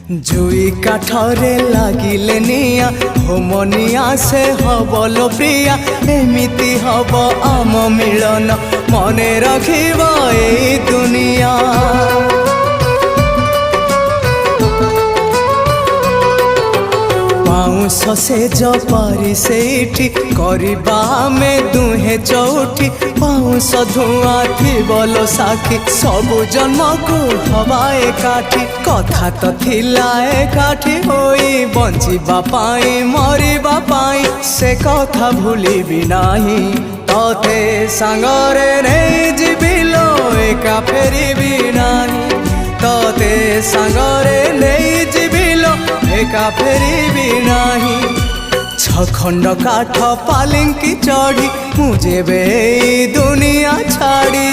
जुई काठरे लागिले निया होमनिया से हबलो प्रिया एमिति हब आम मिलन मने रखिब ए दुनिया। पाउंस से जपारी सेठी करबा में दुहे चौठी पाउंस धुआं थी बोलो साखी सबु जन्म को हवाए काठी कथा तो थिला एकाठी होई बंचिबा पाई मरिबा पाई से कथा भूलिबी नाही तोते सांगरे नहीं जीविलो एका फेरिबी नाही तोते सांगरे नहीं जीविलो एका फेरिबी नाही। छखंड काठ पालिंकी चढ़ी मुझे बे दुनिया छाड़ी।